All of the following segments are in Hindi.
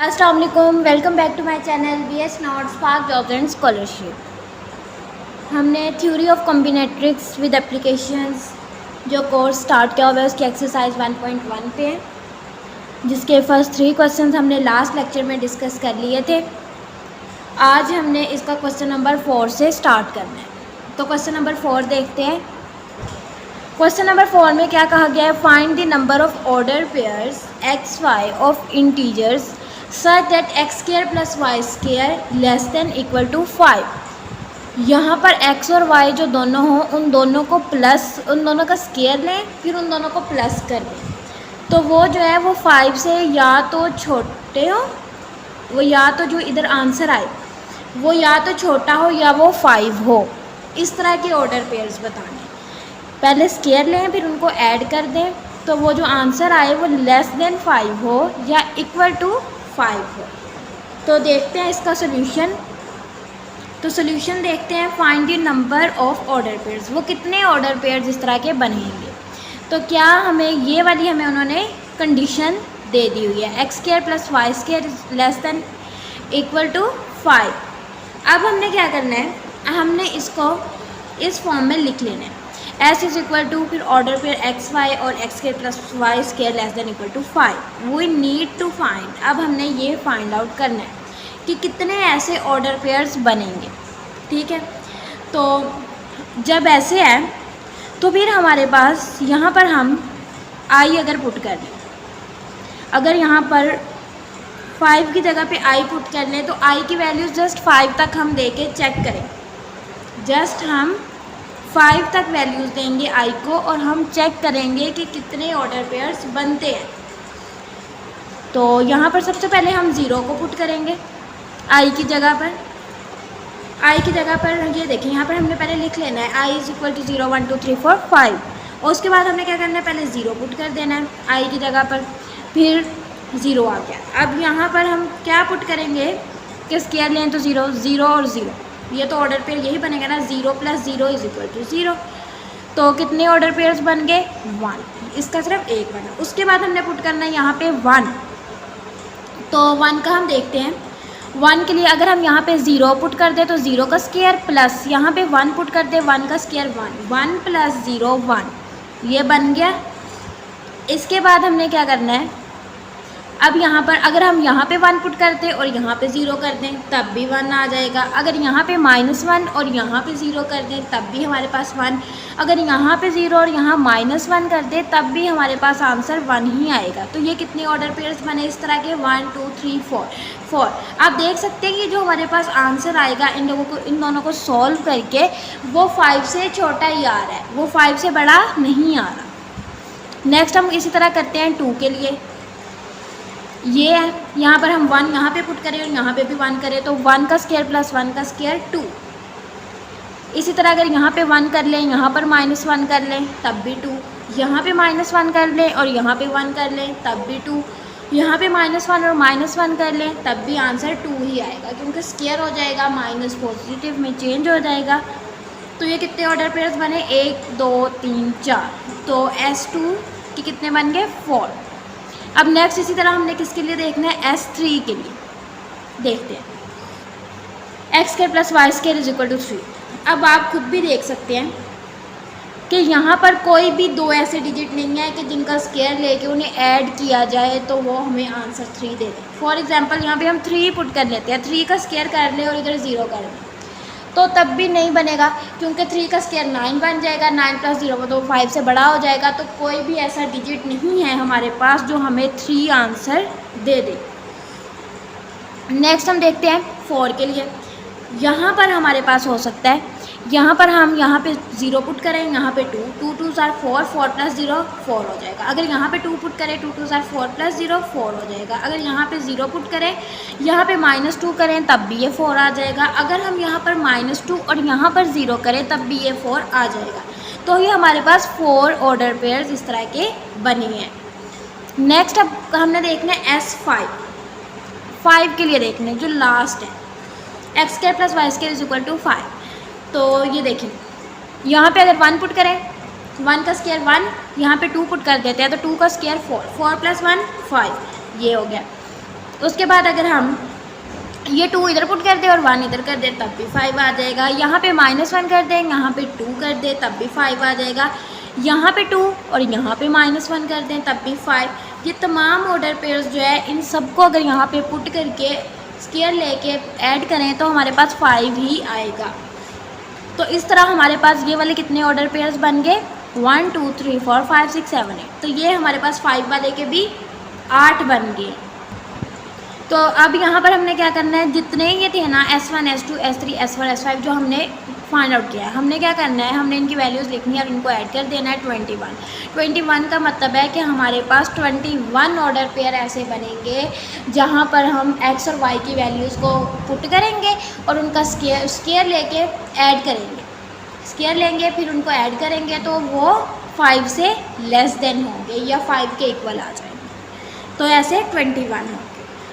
अस्सलाम वालेकुम, welcome back to my channel BS not spark jobs and scholarship. हमने theory of combinatrics with applications जो कोर्स स्टार्ट किया हुआ है उसकी एक्सरसाइज 1.1 पे है, जिसके फर्स्ट 3 क्वेश्चंस हमने लास्ट लेक्चर में डिस्कस कर लिए थे। आज हमने इसका क्वेश्चन नंबर 4 से स्टार्ट करना है। तो क्वेश्चन नंबर 4 देखते हैं। क्वेश्चन नंबर 4 में क्या कहा गया है? Find the number of order pairs x y of integers such that x square plus y square less than equal to 5। यहाँ पर x और y जो दोनों हों उन दोनों को प्लस, उन दोनों का स्केयर लें, फिर उन दोनों को प्लस कर दें। तो वो जो है वो 5 से या तो छोटे हो, वो या तो जो इधर आंसर आए वो या तो छोटा हो या वो 5 हो। इस तरह के ऑर्डर पेयर्स बताने, पहले स्केयर लें फिर उनको ऐड कर दें। तो वो जो आंसर आए वो लेस देन 5 हो या इक्वल टू 5 हो। तो देखते हैं इसका सोल्यूशन। तो सोल्यूशन देखते हैं। Find the number of order pairs, वो कितने ऑर्डर पेयर्स इस तरह के बनेंगे। तो क्या हमें ये वाली हमें उन्होंने कंडीशन दे दी हुई है, x square plus y square less than equal to 5। अब हमने क्या करना है, हमने इसको इस फॉर्म में लिख लेना है। एस इज इक्वल टू फिर ऑर्डर पेयर एक्स वाई और x square plus y square less than equal to 5। We need to find, अब हमने ये फाइंड आउट करना है कि कितने ऐसे ऑर्डर पेयर्स बनेंगे। ठीक है, तो जब ऐसे है तो फिर हमारे पास यहाँ पर हम आई अगर पुट कर लें, अगर यहाँ पर 5 की जगह पे आई पुट कर लें तो आई की वैल्यू जस्ट 5 तक हम दे के चेक करें। जस्ट हम 5 तक वैल्यूज़ देंगे आई को और हम चेक करेंगे कि कितने ऑर्डर पेयर्स बनते हैं। तो यहाँ पर सबसे पहले हम 0 को पुट करेंगे आई की जगह पर। आई की जगह पर ये देखिए, यहाँ पर हमने पहले लिख लेना है आई इज़ इक्वल टू 0 1 2 3 4 5। और उसके बाद हमने क्या करना है, पहले 0 पुट कर देना है आई की जगह पर, फिर 0 आ गया। अब यहाँ पर हम क्या पुट करेंगे कि स्क्वायर लें तो 0 0 और 0, ये तो ऑर्डर पेयर यही बनेगा ना, 0 प्लस 0 इज इक्वल टू 0। तो कितने ऑर्डर पेयर्स बन गए? 1। इसका सिर्फ एक बना। उसके बाद हमने पुट करना है यहाँ पे 1। तो 1 का हम देखते हैं। 1 के लिए अगर हम यहाँ पे 0 पुट कर दे तो 0 का स्क्वायर प्लस यहाँ पे 1 पुट कर दे 1 का स्क्वायर 1, 1 प्लस 0 1, ये बन गया। इसके बाद हमने क्या करना है, अब यहाँ पर अगर हम यहाँ पे 1 पुट करते और यहाँ पे 0 कर दें तब भी 1 आ जाएगा। अगर यहाँ पे -1 और यहाँ पे 0 कर दें तब भी हमारे पास 1। अगर यहाँ पे 0 और यहाँ -1 कर दें तब भी हमारे पास आंसर 1 ही आएगा। तो ये कितने ऑर्डर पेयर्स बने इस तरह के? 1 2 3 4। आप देख सकते हैं कि जो हमारे पास आंसर आएगा इन दोनों को सॉल्व करके वो 5 से छोटा ही आ रहा है, वो 5 से बड़ा नहीं आ रहा। नेक्स्ट हम इसी तरह करते हैं 2 के लिए। ये है, यहाँ पर हम 1 यहाँ पे पुट करें और यहाँ पे भी 1 करें तो 1 का स्क्वायर प्लस 1 का स्क्वायर 2। इसी तरह अगर यहाँ पे 1 कर लें, यहाँ पर -1 कर लें तब भी 2, यहाँ पे -1 कर लें और यहाँ पे 1 कर लें तब भी 2, यहाँ पे -1 और -1 कर लें तब भी आंसर 2 ही आएगा, क्योंकि स्क्वायर हो जाएगा माइनस पॉजिटिव में चेंज हो जाएगा। तो ये कितने ऑर्डर पेयर्स बने? 1 2 3 4। तो S2 के कितने बन गए? 4। अब नेक्स्ट इसी तरह हमने किसके लिए देखना है? S3 के लिए देखते हैं। X square plus y square is equal to 3। अब आप खुद भी देख सकते हैं कि यहाँ पर कोई भी 2 ऐसे डिजिट नहीं है कि जिनका स्क्वायर लेके उन्हें ऐड किया जाए तो वो हमें answer 3 they they. For example यहाँ पे हम 3 पुट कर लेते हैं, 3 का स्क्वायर कर ले और इधर 0 कर लें तो तब भी नहीं बनेगा, क्योंकि 3 का स्क्वायर 9 बन जाएगा, 9 प्लस 0 तो 5 से बड़ा हो जाएगा। तो कोई भी ऐसा डिजिट नहीं है हमारे पास जो हमें 3 आंसर दे दे। नेक्स्ट हम देखते हैं 4 के लिए। यहाँ पर हमारे पास हो सकता है, यहाँ पर हम यहाँ पे 0 पुट करें, यहाँ पे 2 2 2 4 4 4 प्लस 0 4 हो जाएगा। अगर यहाँ पे 2 पुट करें 2 2 4 4 प्लस 0 4 हो जाएगा। अगर यहाँ पे 0 पुट करें, यहाँ पे -2 करें तब भी ये 4 आ जाएगा। अगर हम यहाँ पर -2 और यहाँ पर 0 करें तब भी ये 4 आ जाएगा। तो ये हमारे पास 4 ऑर्डर पेयर्स इस तरह के बने हैं। नेक्स्ट अब हमने देखना है S5। 5 के लिए देखना है जो लास्ट है, x square plus y square is equal to 5। तो ये देखें, यहाँ पे अगर 1 पुट करें, 1 का स्क्वायर 1, यहाँ पे 2 पुट कर देते हैं तो 2 का स्क्वायर 4, 4 प्लस 1 5, ये हो गया। उसके बाद अगर हम ये 2 इधर पुट कर दें और 1 इधर कर दें तब भी 5 आ जाएगा। यहाँ पे -1 कर दें, यहाँ पे 2 कर दें तब भी 5 आ जाएगा। यहाँ पे 2 और यहाँ पे -1 कर दें तब भी 5। ये तमाम ऑर्डर पेयर्स जो है इन सबको अगर यहाँ पे पुट करके स्क्वायर लेके ऐड करें तो हमारे पास 5 ही आएगा। तो इस तरह हमारे पास ये वाले कितने ऑर्डर पेयर्स बन गए, 1 2 3 4 5 6 7 8। तो ये हमारे पास 5 वाले के भी 8 बन गए। तो अब यहाँ पर हमने क्या करना है, जितने ये थे ना S1 S2 S3 S4 S5 जो हमने फाइंड आउट किया है, हमने क्या करना है, हमने इनकी वैल्यूज़ लिखनी है और इनको ऐड कर देना है 21 का मतलब है कि हमारे पास 21 ऑर्डर पेयर ऐसे बनेंगे जहाँ पर हम x और y की वैल्यूज़ को पुट करेंगे और उनका स्क्वायर लेके ऐड करेंगे। स्क्वायर लेंगे फिर उनको ऐड करेंगे तो वो 5 से लेस देन होंगे या 5 के इक्वल आ जाएंगे। तो ऐसे 21 होंगे।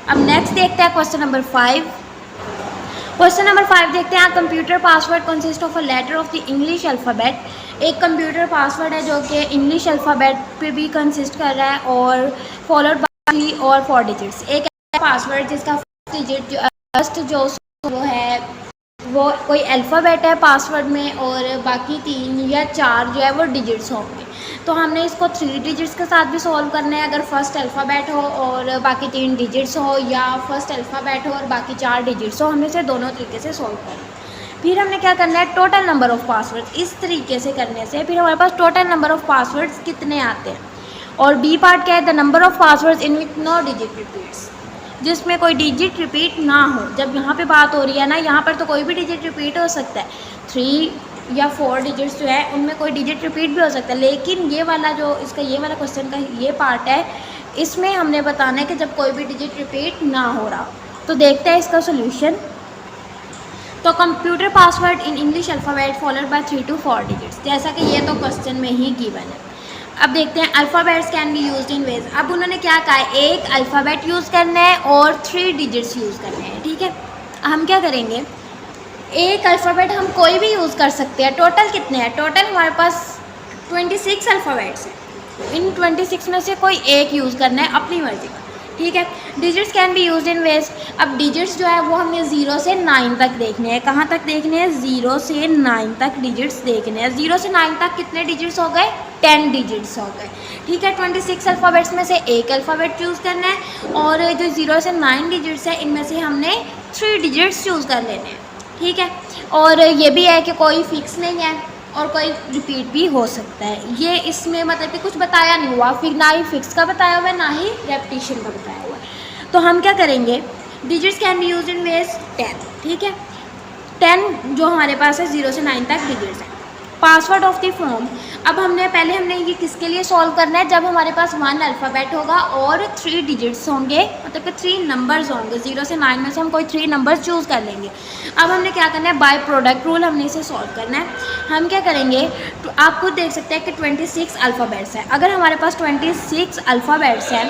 अब नेक्स्ट देखते हैं क्वेश्चन नंबर 5। क्वेश्चन नंबर 5 देखते हैं, computer password consist of a letter of the English alphabet. एक कंप्यूटर पासवर्ड है जो कि इंग्लिश अल्फ़ाबेट पे भी कंसिस्ट कर रहा है और फॉलोड बाय 3 और 4 डिजिट्स। एक पासवर्ड जिसका फर्स्ट जो वो है वो कोई अल्फ़ाबेट है पासवर्ड में और बाकी 3 या 4 जो है वो डिजिट्स होंगे। तो हमने इसको 3 डिजिट्स के साथ भी सॉल्व करना है, अगर फर्स्ट अल्फ़ाबेट हो और बाकी 3 डिजिट्स हो या फर्स्ट अल्फ़ाबेट हो और बाकी 4 डिजिट्स हो, हमने इसे दोनों तरीके से सॉल्व करना है। फिर हमने क्या करना है, टोटल नंबर ऑफ़ पासवर्ड्स। इस तरीके से करने से फिर हमारे पास टोटल नंबर ऑफ़ पासवर्ड्स कितने आते हैं। और बी पार्ट क्या है, the number of passwords in which no digit repeats, जिसमें कोई डिजिट रिपीट ना हो। जब यहाँ पे बात हो रही है ना, यहाँ पर तो कोई भी डिजिट रिपीट हो सकता है, 3 या 4 डिजिट्स जो है उनमें कोई डिजिट रिपीट भी हो सकता है। लेकिन ये वाला जो इसका ये वाला क्वेश्चन का ये पार्ट है, इसमें हमने बताना है कि जब कोई भी डिजिट रिपीट ना हो रहा। तो देखते हैं इसका सोल्यूशन। तो computer password in English alphabet followed by 3 to 4 digits, जैसा कि ये तो क्वेश्चन में ही गिवन है। अब देखते हैं alphabets can be used in ways. अब उन्होंने क्या कहा है, एक अल्फ़ाबेट यूज़ करना है और 3 डिजिट्स यूज़ करने हैं। ठीक है, हम क्या करेंगे, एक अल्फ़ाबेट हम कोई भी यूज़ कर सकते हैं। टोटल कितने हैं, टोटल हमारे पास 26 अल्फ़ाबेट्स हैं। इन 26 में से कोई एक यूज़ करना है अपनी मर्ज़ी का। ठीक है, digits can be used in ways. अब डिजिट्स जो है वो हमने 0 से 9 तक देखने हैं। कहाँ तक देखने हैं, 0 से 9 तक डिजिट्स देखने हैं। 0 से 9 तक कितने डिजिट्स हो गए, 10 डिजिट्स हो गए। ठीक है, 26 अल्फ़ाबेट्स में से एक अल्फ़ाबेट चूज़ करना है और जो 0 से 9 डिजिट्स है इनमें से हमने 3 डिजिट्स चूज़ कर लेने हैं। ठीक है, और ये भी है कि कोई फिक्स नहीं है और कोई रिपीट भी हो सकता है। ये इसमें मतलब कि कुछ बताया नहीं हुआ, फिर ना ही फिक्स का बताया हुआ है ना ही रेपिटेशन का बताया हुआ है। तो हम क्या करेंगे, digits can be used in ways 10। ठीक है, 10 जो हमारे पास है 0 से 9 तक डिजिट्स है। पासवर्ड ऑफ द फॉर्म, अब हमने ये किसके लिए सॉल्व करना है, जब हमारे पास 1 अल्फ़ाबेट होगा और 3 डिजिट्स होंगे, मतलब कि 3 नंबर्स होंगे। 0 से 9 में से हम कोई 3 नंबर्स चूज़ कर लेंगे। अब हमने क्या करना है, बाय प्रोडक्ट रूल हमने इसे सॉल्व करना है। हम क्या करेंगे, तो आप खुद देख सकते हैं कि 26 अल्फ़ाबेट्स हैं। अगर हमारे पास 26 अल्फ़ाबेट्स हैं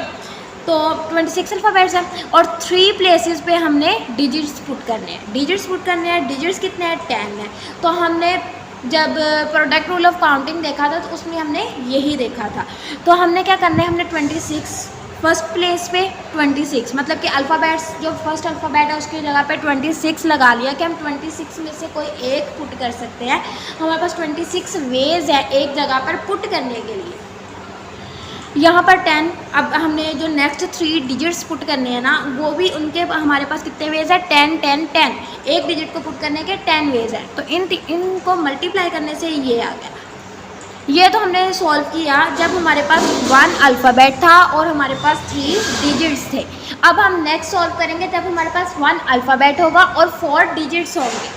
तो 26 अल्फ़ाबेट्स हैं और 3 प्लेसेस पे हमने डिजिट्स पुट करने हैं। डिजिट्स कितने हैं, 10 हैं। तो हमने जब प्रोडक्ट रूल ऑफ काउंटिंग देखा था तो उसमें हमने यही देखा था। तो हमने क्या करना है, हमने 26 फर्स्ट प्लेस पे 26 मतलब कि अल्फ़ाबेट्स जो फर्स्ट अल्फ़ाबेट है उसकी जगह पे 26 लगा लिया कि हम 26 में से कोई एक पुट कर सकते हैं। हमारे पास 26 वेज है एक जगह पर पुट करने के लिए। यहाँ पर 10, अब हमने जो नेक्स्ट 3 डिजिट्स पुट करने हैं ना, वो भी उनके हमारे पास कितने वेज है, 10 10 10। एक डिजिट को पुट करने के 10 वेज है। तो इनको मल्टीप्लाई करने से ये आ गया। ये तो हमने सॉल्व किया जब हमारे पास 1 अल्फ़ाबेट था और हमारे पास 3 डिजिट्स थे। अब हम नेक्स्ट सॉल्व करेंगे जब हमारे पास 1 अल्फ़ाबेट होगा और 4 डिजिट्स होंगे।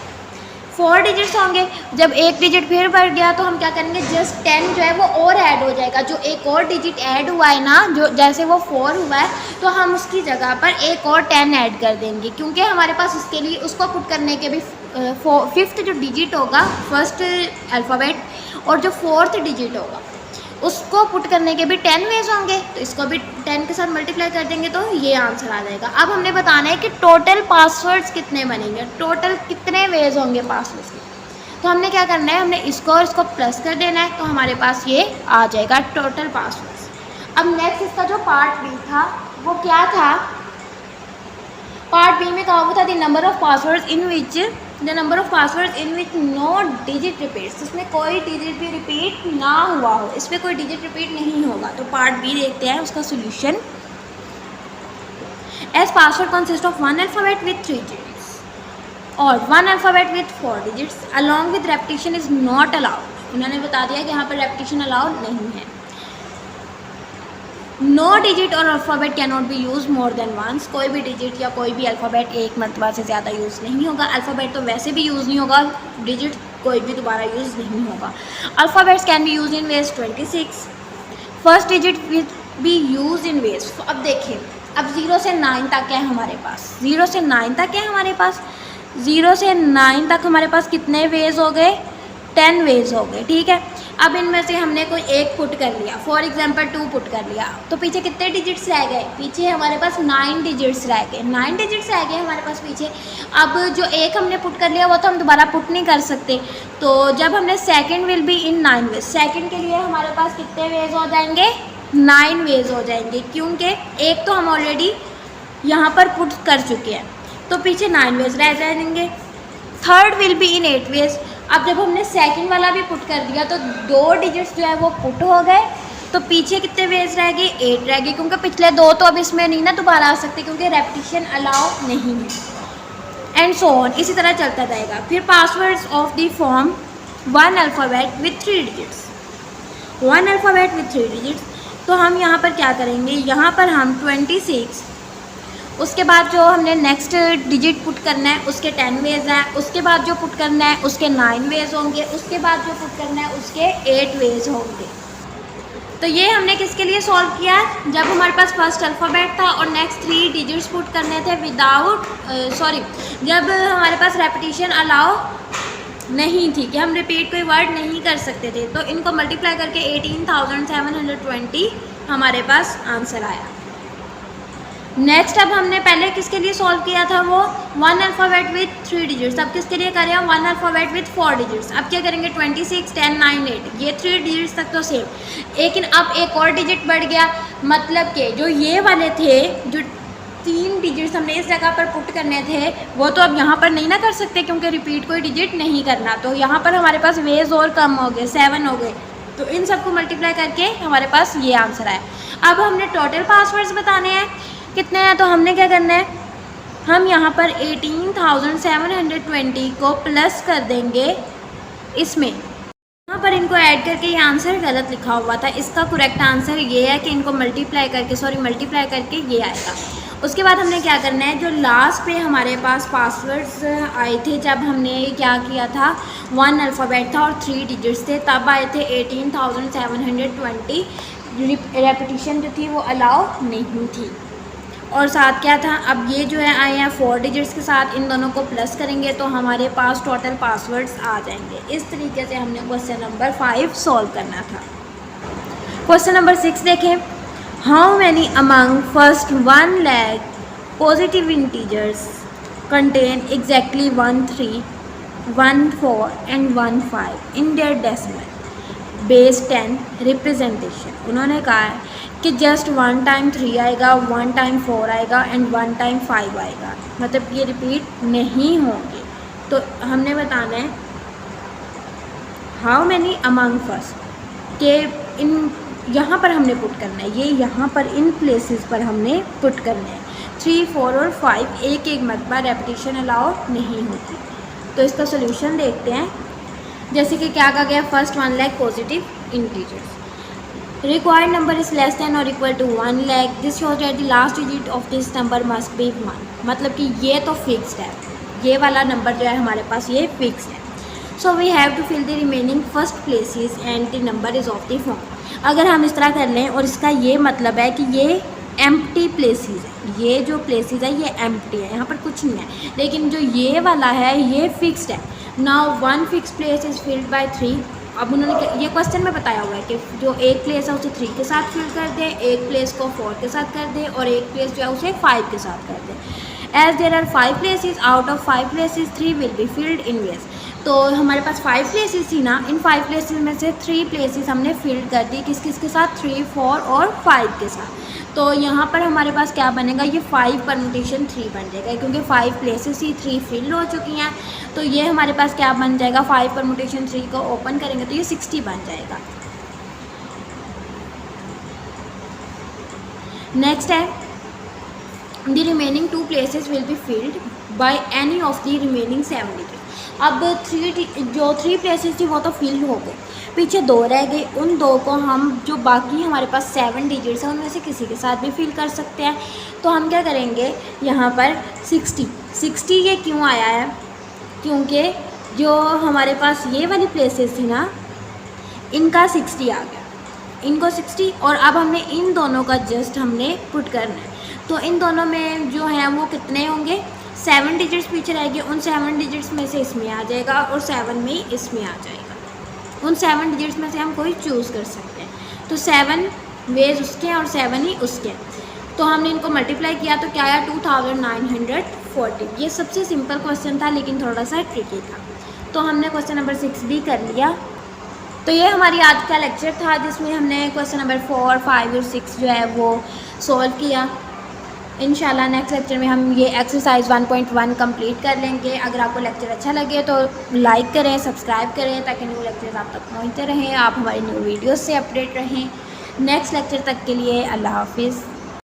4 डिजिट्स होंगे, जब एक डिजिट फिर बढ़ गया तो हम क्या करेंगे, जस्ट 10 जो है वो और ऐड हो जाएगा। जो एक और डिजिट ऐड हुआ है ना, जो जैसे वो 4 हुआ है तो हम उसकी जगह पर एक और 10 ऐड कर देंगे, क्योंकि हमारे पास उसके लिए उसको पुट करने के भी 5th जो डिजिट होगा फर्स्ट अल्फ़ाबेट और जो 4th डिजिट होगा उसको पुट करने के भी 10 वेज होंगे। तो इसको भी 10 के साथ मल्टीप्लाई कर देंगे तो ये आंसर आ जाएगा। अब हमने बताना है कि टोटल पासवर्ड्स कितने बनेंगे, टोटल कितने वेज होंगे पासवर्ड्स के। तो हमने क्या करना है, हमने इसको और इसको प्लस कर देना है तो हमारे पास ये आ जाएगा टोटल पासवर्ड्स। अब नेक्स्ट इसका जो पार्ट बी था वो क्या था, पार्ट बी में कहा हुआ था the number of passwords in which no digit repeats, इसमें कोई डिजिट भी रिपीट ना हुआ हो, इसमें कोई डिजिट रिपीट नहीं होगा। तो पार्ट बी देखते हैं उसका solution. As password consist of one alphabet with 3 digits और one alphabet with 4 digits along with repetition is not allowed. उन्होंने बता दिया कि यहाँ पर रेपिटेशन अलाउड नहीं है। नो डिजिट और alphabet can not be use more than once, कोई भी डिजिट या कोई भी अल्फ़ाबेट एक मरतबा से ज़्यादा यूज़ नहीं होगा। अल्फ़ाबेट तो वैसे भी यूज़ नहीं होगा, डिजिट कोई भी दोबारा यूज़ नहीं होगा। Alphabets can be use in ways 26, first digit will be use in ways. अब देखिए, अब 0 से 9 तक है हमारे पास, 0 से 9 तक है हमारे पास, 0 से 9 तक हमारे पास कितने वेज हो गए, 10 वेज हो गए, ठीक है। अब इनमें से हमने कोई एक पुट कर लिया, फॉर एग्जांपल 2 पुट कर लिया, तो पीछे कितने डिजिट्स रह गए, पीछे हमारे पास 9 डिजिट्स रह गए, 9 डिजिट्स रह गए हमारे पास पीछे। अब जो एक हमने पुट कर लिया वो तो हम दोबारा पुट नहीं कर सकते, तो जब हमने second will be in 9 ways, second के लिए हमारे पास कितने वेज हो जाएंगे, 9 वेज हो जाएंगे, क्योंकि एक तो हम ऑलरेडी यहाँ पर पुट कर चुके हैं, तो पीछे 9 वेज रह जाएंगे। Third will be in 8 ways. अब जब हमने सेकंड वाला भी पुट कर दिया तो 2 डिजिट्स जो है वो पुट हो गए, तो पीछे कितने वेज रह गए, 8 रह गए, क्योंकि पिछले 2 तो अब इसमें नहीं ना दोबारा आ सकते क्योंकि रेपिटेशन अलाउ नहीं है। एंड सो ऑन, इसी तरह चलता रहेगा। फिर passwords of the form one alphabet with 3 digits, one alphabet with 3 digits. तो हम यहाँ पर क्या करेंगे, यहाँ पर हम 26, उसके बाद जो हमने नेक्स्ट डिजिट पुट करना है उसके 10 वेज हैं, उसके बाद जो पुट करना है उसके 9 वेज होंगे, उसके बाद जो पुट करना है उसके 8 वेज होंगे। तो ये हमने किसके लिए सॉल्व किया, जब हमारे पास फर्स्ट अल्फ़ाबेट था और नेक्स्ट 3 डिजिट्स पुट करने थे विदाउट जब हमारे पास रेपिटेशन अलाउ नहीं थी कि हम रिपीट कोई वर्ड नहीं कर सकते थे, तो इनको मल्टीप्लाई करके 18,720 हमारे पास आंसर आया। नेक्स्ट अब हमने पहले किसके लिए सॉल्व किया था, वो वन अल्फ़ाबेट विथ 3 डिजिट्स। अब किसके लिए करें, वन अल्फ़ाबेट विथ 4 डिजिट्स। अब क्या करेंगे, 26, 10, 9, 8, ये 3 डिजिट्स तक तो सेम, लेकिन अब एक और डिजिट बढ़ गया, मतलब कि जो ये वाले थे, जो 3 डिजिट्स हमने इस जगह पर पुट करने थे, वो तो अब यहाँ पर नहीं ना कर सकते क्योंकि रिपीट कोई डिजिट नहीं करना, तो यहाँ पर हमारे पास वेज और कम हो गए, 7 हो गए, तो इन सबको मल्टीप्लाई करके हमारे पास ये आंसर आया। अब हमने टोटल पासवर्ड्स बताने हैं कितने हैं, तो हमने क्या करना है, हम यहाँ पर 18,720 को प्लस कर देंगे इसमें, यहाँ पर इनको ऐड करके ये आंसर गलत लिखा हुआ था, इसका करेक्ट आंसर ये है कि इनको मल्टीप्लाई करके ये आएगा। उसके बाद हमने क्या करना है, जो लास्ट पे हमारे पास पासवर्ड्स आए थे जब हमने क्या किया था, 1 अल्फ़ाबेट था और 3 डिजिट्स थे, तब आए थे 18,720, रेपिटेशन जो थी वो अलाउ नहीं थी। और साथ क्या था, अब ये जो है आए हैं 4 डिजिट्स के साथ, इन दोनों को प्लस करेंगे तो हमारे पास टोटल पासवर्ड्स आ जाएंगे। इस तरीके से हमने क्वेश्चन नंबर 5 सॉल्व करना था। क्वेश्चन नंबर 6 देखें, how many among first 1 lakh positive integers contain exactly 1 3 1 4 and 1 5 in their decimal base 10 representation. उन्होंने कहा है कि जस्ट 1 टाइम 3 आएगा, 1 टाइम 4 आएगा एंड 1 टाइम 5 आएगा, मतलब ये रिपीट नहीं होंगे। तो हमने बताना है हाउ मैनी अमंग फर्स्ट, के इन यहाँ पर हमने पुट करना है, ये यहाँ पर इन प्लेसेस पर हमने पुट करना है। 3, 4 और 5 एक एक मरतबा रेपिटेशन अलाउ नहीं होती। तो इसका सोल्यूशन देखते हैं। जैसे कि क्या कहा गया, first 1 lakh positive integers, required number is less than or equal to 1 lakh, this shows that the last digit of this number must be 1, मतलब कि ये तो फिक्स्ड है, ये वाला नंबर जो है हमारे पास ये फिक्स्ड है। So we have to fill the remaining first places and the number is of the form. अगर हम इस तरह कर लें और इसका ये मतलब है कि ये एम्प्टी प्लेसेस है, ये जो प्लेसेस है ये एम्प्टी है, यहाँ पर कुछ नहीं है, लेकिन जो ये वाला है ये फिक्स्ड है। Now 1 fix place is filled by 3। अब उन्होंने ये क्वेश्चन में बताया हुआ है कि जो एक प्लेस है उसे 3 के साथ फिल कर दे, एक प्लेस को 4 के साथ कर दे और एक प्लेस जो है उसे 5 के साथ कर दे। As there are 5 places, out of 5 places 3 will be filled in ways. तो हमारे पास 5 प्लेसेस थी ना, इन 5 प्लेसेस में से 3 प्लेसेस हमने फिल कर दी, किस किस के साथ, 3, 4 और 5 के साथ। तो यहाँ पर हमारे पास क्या बनेगा, ये 5 परमुटेशन 3 बन जाएगा, क्योंकि 5 प्लेसेस ही 3 फिल हो चुकी हैं। तो ये हमारे पास क्या बन जाएगा, 5 परमुटेशन 3 को ओपन करेंगे तो ये 60 बन जाएगा। नेक्स्ट है the remaining 2 places will be filled by any of the remaining 7 digit. अब 3 प्लेसेस थी वो तो फिल हो गए, पीछे 2 रह गए, उन 2 को हम जो बाकी हमारे पास 7 डिजिट्स हैं उनमें से किसी के साथ भी फिल कर सकते हैं। तो हम क्या करेंगे, यहाँ पर 60 ये क्यों आया है, क्योंकि जो हमारे पास ये वाली प्लेसेस थी ना, इनका 60 आ गया, इनको 60, और अब हमने इन दोनों का जस्ट हमने पुट करना है। तो इन दोनों में जो है वो कितने होंगे, 7 डिजिट्स पीछे रहेंगे, उन 7 डिजिट्स में से इसमें आ जाएगा और 7 में इसमें आ जाएगा। उन 7 डिजिट्स में से हम कोई चूज़ कर सकते हैं। तो 7 वेज उसके हैं और 7 ही उसके हैं। तो हमने इनको मल्टीप्लाई किया तो क्या आया, 2940। ये सबसे सिंपल क्वेश्चन था लेकिन थोड़ा सा ट्रिकी था। तो हमने क्वेश्चन नंबर 6 भी कर लिया। तो ये हमारी आज का लेक्चर था जिसमें हमने क्वेश्चन नंबर 4, 5 और 6 जो है वो सॉल्व किया। इंशाल्लाह नेक्स्ट लेक्चर में हम ये एक्सरसाइज 1.1 कंप्लीट कर लेंगे। अगर आपको लेक्चर अच्छा लगे तो लाइक करें, सब्सक्राइब करें ताकि न्यू लेक्चर्स आप तक पहुंचते रहें, आप हमारी न्यू वीडियोस से अपडेट रहें। नेक्स्ट लेक्चर तक के लिए अल्लाह हाफिज़।